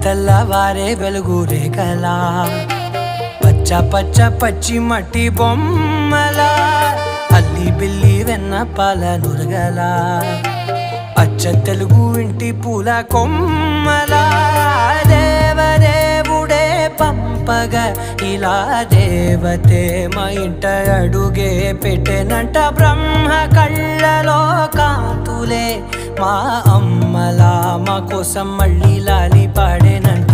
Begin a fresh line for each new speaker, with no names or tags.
తెల్లవారే వెలుగు రేఖలా పచ్చ పచ్చ పచ్చి మట్టి బొమ్మలా అల్లి బిల్లి వెన్న పాల నురగలా అచ్చ తెలుగు ఇంటి పూల కొమ్మలా దేవదేవుడే పంపగా ఇలా దేవతే మా ఇంట అడుగే పెట్టెనంట బ్రహ్మ కళ్ళలో కాంతులే మా అమ్మలా మా కోసం మళ్ళీ లాలి పాడేనంట.